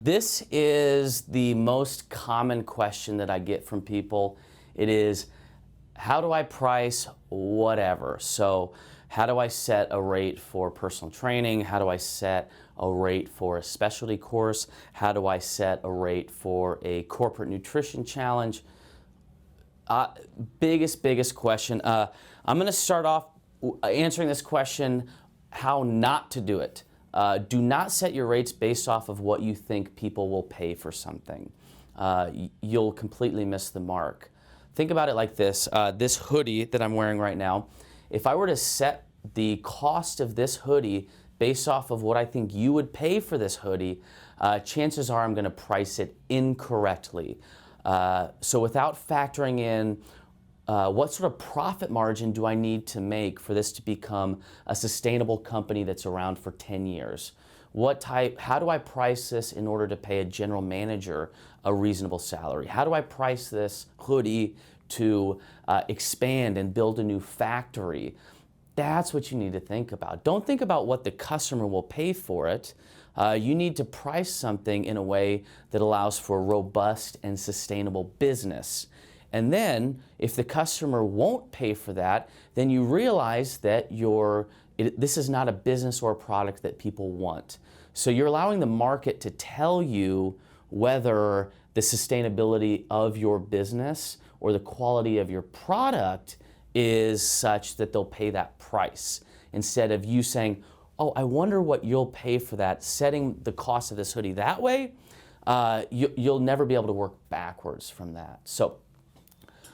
This is the most common question that I get from people. It is, how do I price whatever? So how do I set a rate for personal training? How do I set a rate for a specialty course? How do I set a rate for a corporate nutrition challenge? Biggest question. I'm going to start off answering this question, how not to do it. Do not set your rates based off of what you think people will pay for something. You'll completely miss the mark. Think about it like this. This hoodie that I'm wearing right now, if I were to set the cost of this hoodie based off of what I think you would pay for this hoodie, chances are I'm going to price it incorrectly. So without factoring in what sort of profit margin do I need to make for this to become a sustainable company that's around for 10 years? How do I price this in order to pay a general manager a reasonable salary? How do I price this hoodie to expand and build a new factory? That's what you need to think about. Don't think about what the customer will pay for it. You need to price something in a way that allows for robust and sustainable business. And then, if the customer won't pay for that, then you realize that this is not a business or a product that people want. So you're allowing the market to tell you whether the sustainability of your business or the quality of your product is such that they'll pay that price. Instead of you saying, oh, I wonder what you'll pay for that, setting the cost of this hoodie that way, you'll never be able to work backwards from that.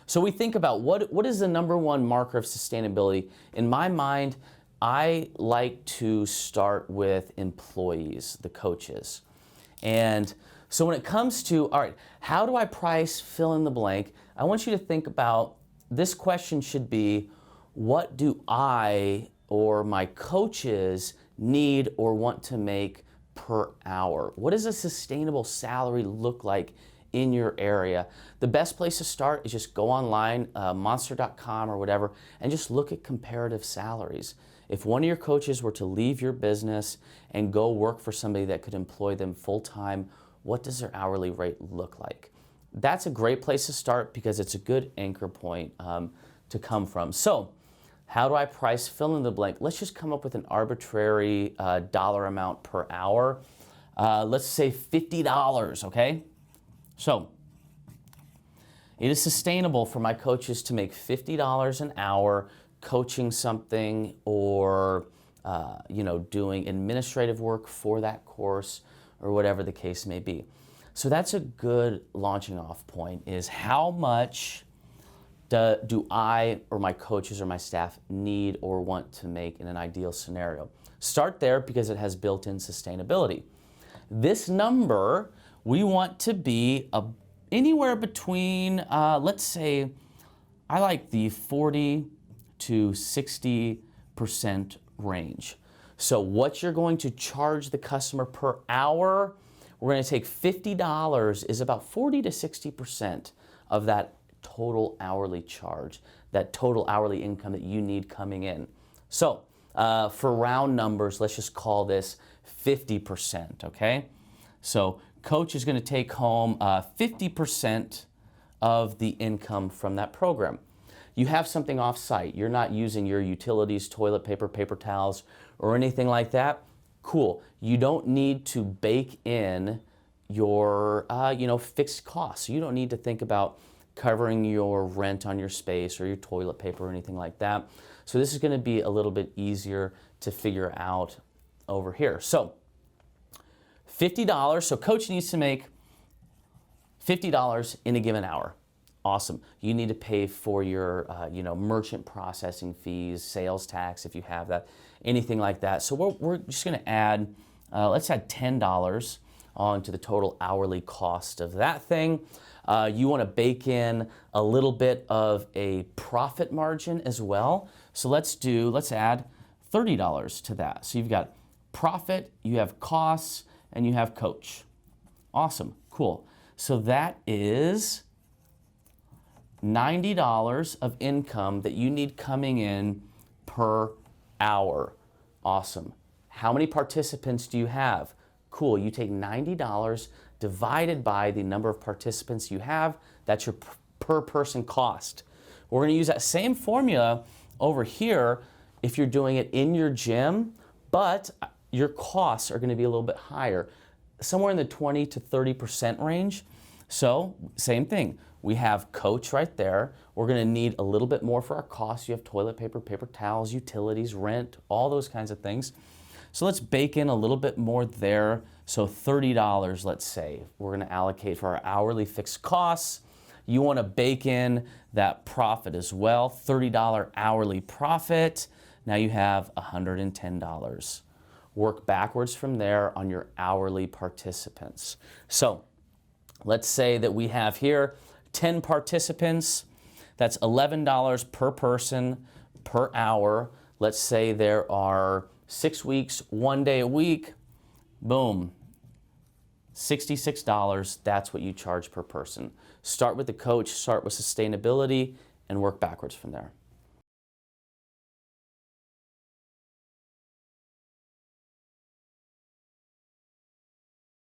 So we think about what is the number one marker of sustainability. In my mind, I like to start with employees, the coaches. And so when it comes to, all right, how do I price fill in the blank? I want you to think about, this question should be, what do I or my coaches need or want to make per hour? What does a sustainable salary look like in your area? The best place to start is just go online, monster.com or whatever, and just look at comparative salaries. If one of your coaches were to leave your business and go work for somebody that could employ them full-time, what does their hourly rate look like? That's a great place to start because it's a good anchor point to come from. So how do I price fill in the blank? Let's just come up with an arbitrary dollar amount per hour. Let's say $50, okay? So it is sustainable for my coaches to make $50 an hour coaching something or doing administrative work for that course or whatever the case may be. So that's a good launching off point, is how much do I or my coaches or my staff need or want to make in an ideal scenario? Start there because it has built-in sustainability. This number we want to be anywhere between, let's say, I like the 40 to 60% range. So what you're going to charge the customer per hour, we're going to take $50 is about 40 to 60% of that total hourly charge, that total hourly income that you need coming in. So for round numbers, let's just call this 50%, okay? So coach is going to take home 50% of the income from that program. You have something off-site. You're not using your utilities, toilet paper, paper towels, or anything like that. Cool. You don't need to bake in your fixed costs. You don't need to think about covering your rent on your space or your toilet paper or anything like that. So this is going to be a little bit easier to figure out over here. So $50, so coach needs to make $50 in a given hour. Awesome. You need to pay for your merchant processing fees, sales tax if you have that, anything like that. So we're just going to add, let's add $10 onto the total hourly cost of that thing. You want to bake in a little bit of a profit margin as well. So let's add $30 to that. So you've got profit, you have costs, and you have coach. Awesome, cool. So that is $90 of income that you need coming in per hour. Awesome. How many participants do you have? Cool, you take $90 divided by the number of participants you have. That's your per person cost. We're going to use that same formula over here if you're doing it in your gym, but your costs are going to be a little bit higher, somewhere in the 20 to 30% range. So same thing. We have coach right there. We're going to need a little bit more for our costs. You have toilet paper, paper towels, utilities, rent, all those kinds of things. So let's bake in a little bit more there. So $30, let's say, we're going to allocate for our hourly fixed costs. You want to bake in that profit as well, $30 hourly profit. Now you have $110. Work backwards from there on your hourly participants. So let's say that we have here 10 participants. That's $11 per person per hour. Let's say there are 6 weeks, 1 day a week. Boom. $66, that's what you charge per person. Start with the coach, start with sustainability, and work backwards from there.